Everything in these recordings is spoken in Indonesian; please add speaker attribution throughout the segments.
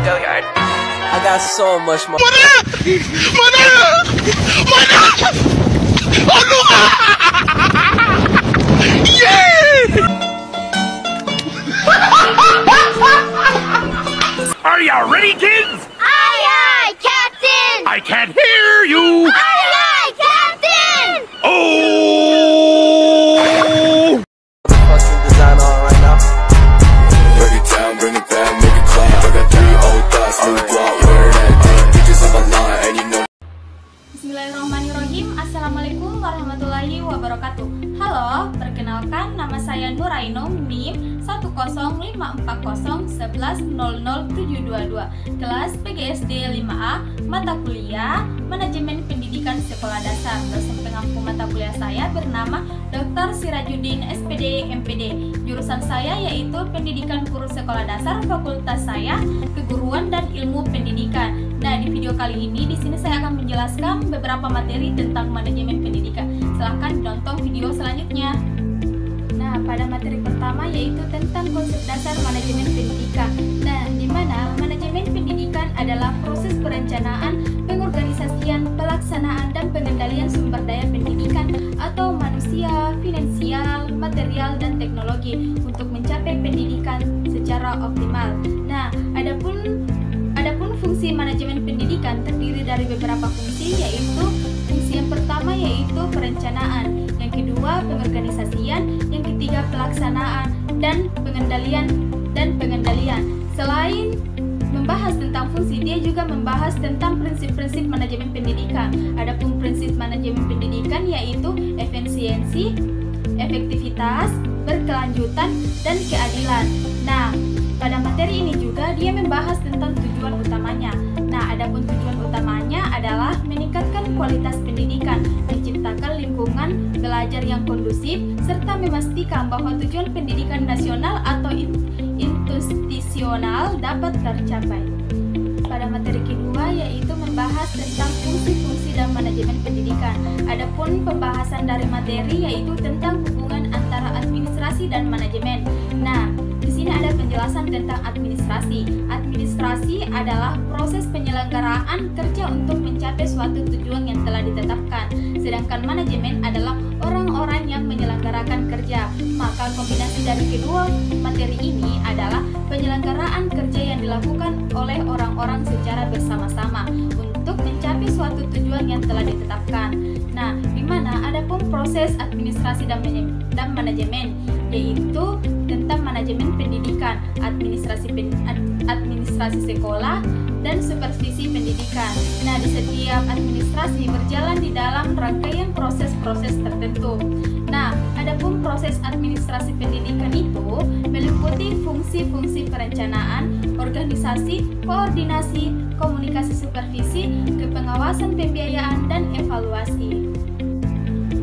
Speaker 1: go yard. I got so much more.
Speaker 2: Are you ready, kids?
Speaker 3: Aye, aye, Captain!
Speaker 2: I can't hear you!
Speaker 3: Aye, aye, Captain!
Speaker 2: Oh!
Speaker 1: Fucking design on right now.
Speaker 4: Break it down, bring it back, make it clap. I got 3 old thoughts, new block, wear that thing. Bitches on my line, and you know.
Speaker 5: Bismillahirrahmanirrahim. Assalamualaikum warahmatullahi wabarakatuh. Halo, perkenalkan nama saya Nurainum, NIM 1054011000722, kelas PGSD 5A, mata kuliah Manajemen Pendidikan Sekolah Dasar. Dosen pengampu mata kuliah saya bernama Dr. Sirajuddin SPD MPD. Jurusan saya yaitu Pendidikan Guru Sekolah Dasar, fakultas saya Keguruan dan Ilmu Pendidikan. Nah, di video kali ini di sini saya akan menjelaskan beberapa materi tentang manajemen pendidikan. Silahkan nonton video selanjutnya. Nah, pada materi pertama yaitu tentang konsep dasar manajemen pendidikan. Nah, di mana manajemen pendidikan adalah proses perencanaan, pengorganisasian, pelaksanaan, dan pengendalian sumber daya pendidikan atau manusia, finansial, material, dan teknologi untuk mencapai pendidikan secara optimal. Nah, adapun fungsi manajemen pendidikan terdiri dari beberapa fungsi, yaitu fungsi yang pertama yaitu perencanaan, yang kedua pengorganisasian, yang ketiga pelaksanaan dan pengendalian. Selain membahas tentang fungsi, dia juga membahas tentang prinsip-prinsip manajemen pendidikan. Adapun prinsip manajemen pendidikan yaitu efisiensi, efektivitas, berkelanjutan, dan keadilan. Nah, pada materi ini juga dia membahas tentang tujuan utamanya. Nah, adapun tujuan utamanya adalah meningkatkan kualitas pendidikan, menciptakan lingkungan belajar yang kondusif, serta memastikan bahwa tujuan pendidikan nasional atau institusional dapat tercapai. Pada materi kedua yaitu membahas tentang fungsi-fungsi dan manajemen pendidikan. Adapun pembahasan dari materi yaitu tentang hubungan antara administrasi dan manajemen. Nah, di sini ada penjelasan tentang administrasi. Administrasi adalah proses penyelenggaraan kerja untuk mencapai suatu tujuan yang telah ditetapkan. Sedangkan manajemen adalah orang-orang yang menyelenggarakan kerja. Maka kombinasi dari kedua materi ini adalah penyelenggaraan kerja yang dilakukan oleh orang-orang secara bersama-sama untuk mencapai suatu tujuan yang telah ditetapkan. Nah, di mana adapun proses administrasi dan manajemen yaitu tentang manajemen pendidikan, administrasi sekolah, dan supervisi pendidikan. Nah, di setiap administrasi berjalan di dalam rangkaian proses-proses tertentu. Nah, adapun proses administrasi pendidikan itu meliputi fungsi-fungsi perencanaan, organisasi, koordinasi, komunikasi supervisi, kepengawasan pembiayaan, dan evaluasi.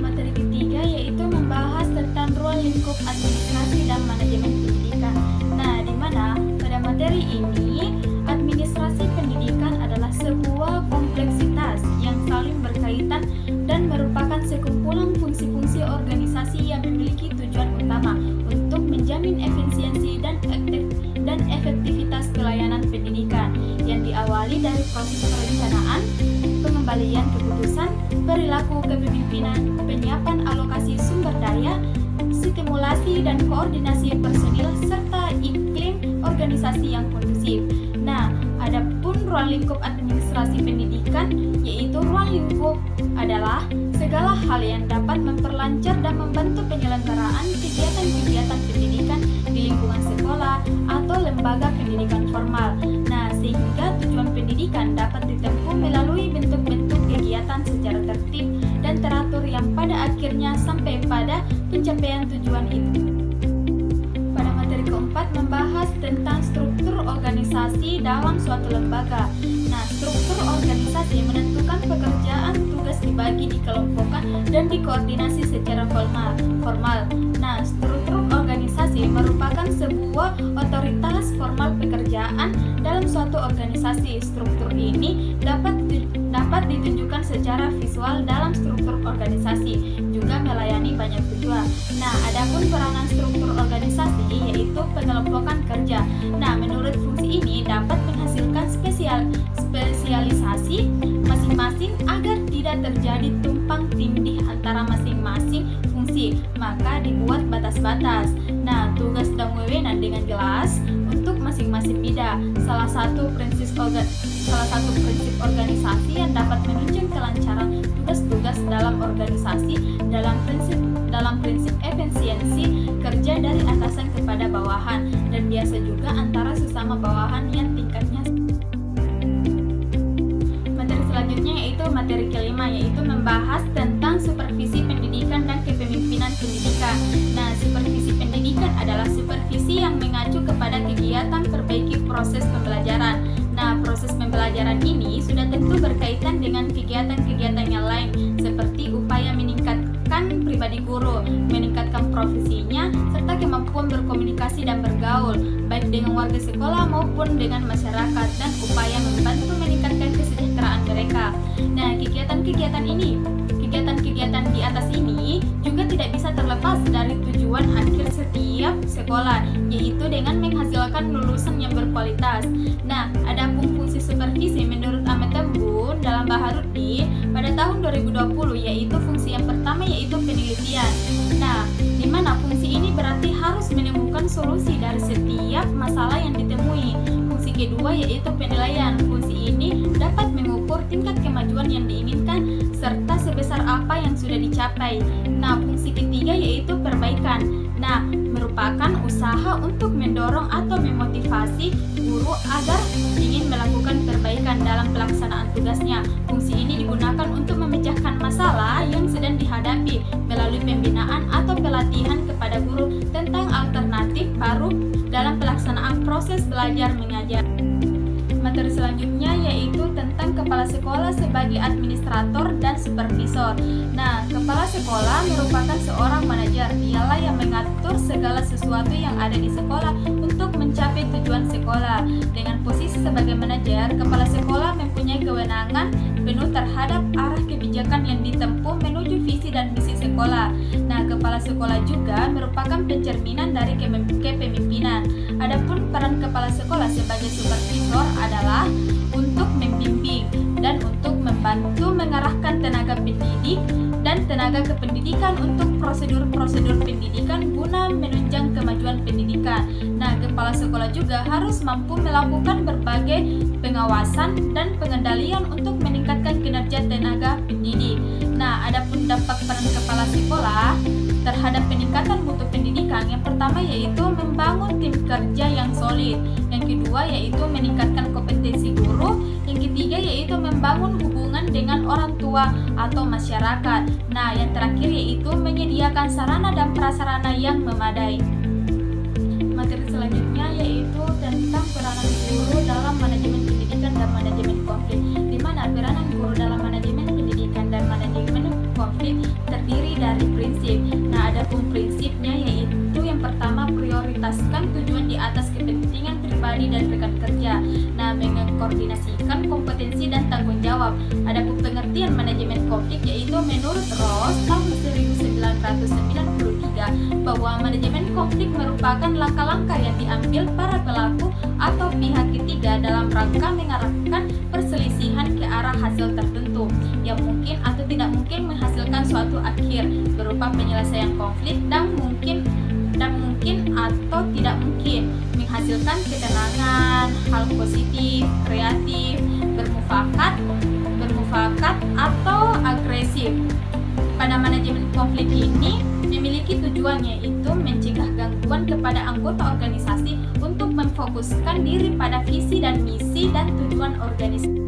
Speaker 5: Materi ketiga yaitu membahas tentang ruang lingkup administrasi dan manajemen pendidikan. Nah, di mana pada materi ini administrasi pendidikan adalah sebuah kompleksitas yang saling berkaitan dan merupakan sekumpulan fungsi-fungsi organisasi yang memiliki tujuan utama untuk menjamin efisiensi dan efektivitas pelayanan pendidikan yang diawali dari proses perencanaan, pengembalian keputusan, perilaku kepemimpinan, penyiapan alokasi sumber daya, stimulasi dan koordinasi personil, serta iklim organisasi yang kondusif. Nah, adapun ruang lingkup administrasi pendidikan yaitu ruang lingkup adalah segala hal yang dapat memperlancar dan membantu penyelenggaraan kegiatan-kegiatan pendidikan di lingkungan sekolah atau lembaga pendidikan formal. Nah, sehingga tujuan pendidikan dapat ditempuh melalui bentuk-bentuk kegiatan secara tertib dan teratur yang pada akhirnya sampai pada pencapaian tujuan itu. Pada materi keempat membahas tentang struktur organisasi dalam suatu lembaga. Nah, struktur organisasi menentukan pekerjaan, tugas dibagi, dikelompokkan, dan dikoordinasi secara formal. Nah, struktur organisasi merupakan sebuah otoritas formal pekerjaan dalam suatu organisasi. Struktur ini dapat ditunjukkan secara visual dalam struktur organisasi, juga melayani banyak tujuan. Nah, adapun peranan struktur organisasi yaitu pengelompokan kerja. Nah, menurut fungsi ini dapat menghasilkan maka dibuat batas-batas. Nah, tugas dan wewenang dengan jelas untuk masing-masing bidang. Salah satu prinsip organisasi yang dapat menunjang kelancaran tugas-tugas dalam organisasi dalam prinsip efisiensi kerja dari atasan kepada bawahan, dan biasa juga antara sesama bawahan yang tingkatnya. Materi selanjutnya yaitu materi kelima, yaitu membahas tentang supervisi pendidikan dan kepemimpinan pendidikan. Nah, supervisi pendidikan adalah supervisi yang mengacu kepada kegiatan perbaiki proses pembelajaran. Nah, proses pembelajaran ini sudah tentu berkaitan dengan kegiatan-kegiatan yang lain, seperti upaya meningkatkan pribadi guru, meningkatkan profesinya, serta kemampuan berkomunikasi dan bergaul, baik dengan warga sekolah maupun dengan masyarakat, dan upaya membantu meningkatkan kesejahteraan mereka. Nah, kegiatan-kegiatan di atas ini juga tidak bisa terlepas dari tujuan akhir setiap sekolah, yaitu dengan menghasilkan lulusan yang berkualitas. Nah, adapun fungsi supervisi menurut Ahmad Tembun dalam Baharudin pada tahun 2020, yaitu fungsi yang pertama yaitu penelitian. Nah, di mana fungsi ini berarti harus menemukan solusi dari setiap masalah yang ditemui. Fungsi kedua yaitu penilaian. Fungsi ini dapat mengukur tingkat kemajuan yang diinginkan serta sebesar apa yang sudah dicapai. Nah, fungsi ketiga yaitu perbaikan. Nah, merupakan usaha untuk mendorong atau memotivasi guru agar ingin melakukan perbaikan dalam pelaksanaan tugasnya. Fungsi ini digunakan untuk memecahkan masalah yang sedang dihadapi melalui pembinaan atau pelatihan kepada guru tentang alternatif baru dalam pelaksanaan proses belajar mengajar. Materi selanjutnya yaitu tentang kepala sekolah sebagai administrator dan supervisor. Nah, kepala sekolah merupakan seorang manajer. Dialah yang mengatur segala sesuatu yang ada di sekolah untuk mencapai tujuan sekolah. Dengan posisi sebagai manajer, kepala sekolah mempunyai kewenangan penuh terhadap arah kebijakan yang ditempuh menuju visi dan misi sekolah. Nah, kepala sekolah juga merupakan pencerminan dari kepemimpinan. Adapun peran kepala sekolah sebagai supervisor adalah untuk membimbing dan untuk membantu mengarahkan tenaga pendidik dan tenaga kependidikan untuk prosedur-prosedur pendidikan guna menunjang kemajuan pendidikan. Nah, kepala sekolah juga harus mampu melakukan berbagai pengawasan dan pengendalian untuk meningkatkan kinerja tenaga pendidik. Nah, adapun dampak peran kepala sekolah terhadap peningkatan mutu pendidikan, yang pertama yaitu membangun tim kerja yang solid, yang kedua yaitu meningkatkan kompetensi guru, yang ketiga yaitu membangun hubungan dengan orang tua atau masyarakat. Nah, yang terakhir yaitu menyediakan sarana dan prasarana yang memadai. Materi selanjutnya yaitu tentang peranan guru dalam manajemen pendidikan dan manajemen konflik, di mana peranan guru dalam manajemen pendidikan dan manajemen konflik terdiri dari prinsip. Nah, adapun prinsipnya yaitu yang pertama, prioritaskan tujuan di atas kepentingan pribadi dan rekan kerja. Nah, mengkoordinasikan kompetensi dan tanggung jawab. Adapun pengertian manajemen konflik yaitu menurut Ross tahun 1993 bahwa manajemen konflik merupakan langkah-langkah yang diambil para pelaku atau pihak ketiga dalam rangka mengarahkan perselisihan ke arah hasil tertentu yang mungkin atau tidak mungkin menghasilkan suatu akhir berupa penyelesaian konflik dan mungkin atau tidak mungkin menghasilkan ketenangan, hal positif, kreatif, bermufakat atau agresif. Pada manajemen konflik ini memiliki tujuan yaitu mencegah gangguan kepada anggota organisasi untuk memfokuskan diri pada visi dan misi dan tujuan organisasi.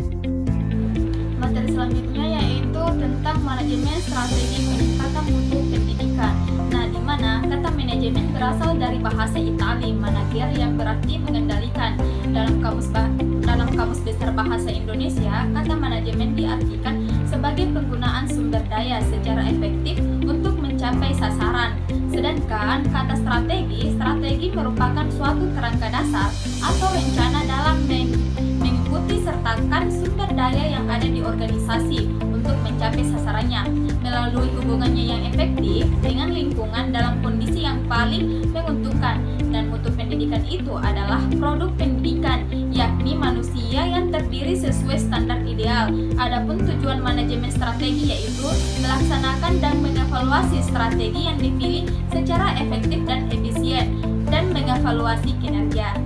Speaker 5: Materi selanjutnya yaitu tentang manajemen strategi peningkatan mutu pendidikan. Nah, di mana kata manajemen berasal dari bahasa Italia manager yang berarti mengendalikan. Dalam kamus besar bahasa Indonesia, kata manajemen diartikan sebagai penggunaan sumber daya secara efektif untuk mencapai sasaran. Sedangkan kata strategi merupakan suatu kerangka dasar atau rencana dalam mengikuti sertakan sumber daya yang ada di organisasi untuk mencapai sasarannya melalui hubungannya yang efektif dengan lingkungan dalam kondisi yang paling menguntungkan. Dan mutu pendidikan itu adalah produk pendidikan, yakni manusia yang terdiri sesuai standar ideal ideal. Adapun tujuan manajemen strategi yaitu melaksanakan dan mengevaluasi strategi yang dipilih secara efektif dan efisien dan mengevaluasi kinerja.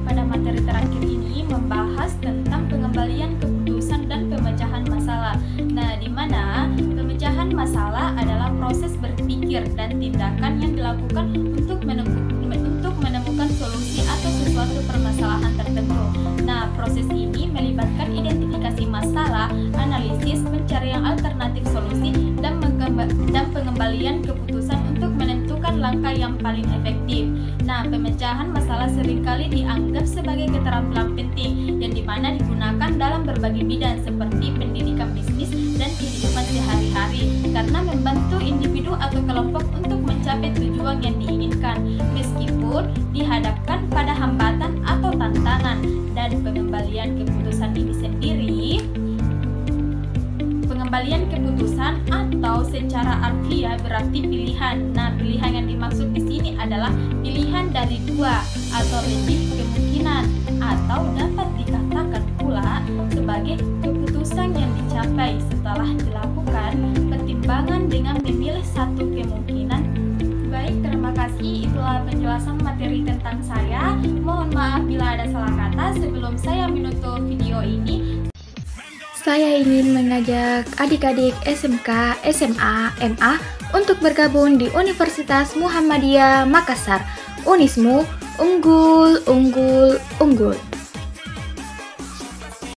Speaker 5: Pada materi terakhir ini membahas tentang pengembalian keputusan dan pemecahan masalah. Nah, di mana pemecahan masalah adalah proses berpikir dan tindakan yang dilakukan untuk menemukan solusi atau sesuatu permasalahan tertentu. Nah, proses ini melibatkan identifikasi masalah, analisis, pencarian alternatif solusi, dan pengembalian keputusan untuk menentukan langkah yang paling efektif. Nah, pemecahan masalah seringkali dianggap sebagai keterampilan penting yang dimana digunakan dalam berbagai bidang seperti pendidikan bisnis dan kehidupan sehari-hari karena membantu individu atau kelompok untuk mencapai tujuan yang diinginkan meskipun dihadapkan pada hambatan atau tantangan. Dan pengembalian keputusan ini sendiri, pengembalian keputusan atau secara harfiah berarti pilihan. Nah, pilihan yang dimaksud di sini adalah pilihan dari dua atau lebih kemungkinan, atau dapat dikatakan pula sebagai keputusan yang dicapai setelah dilakukan pertimbangan dengan memilih satu kemungkinan. Baik, terima kasih. Itulah penjelasan materi tentang saya. Mohon maaf bila ada salah kata. Sebelum saya menutup video ini,
Speaker 6: saya ingin mengajak adik-adik SMK, SMA, MA untuk bergabung di Universitas Muhammadiyah Makassar. Unismu, unggul, unggul, unggul.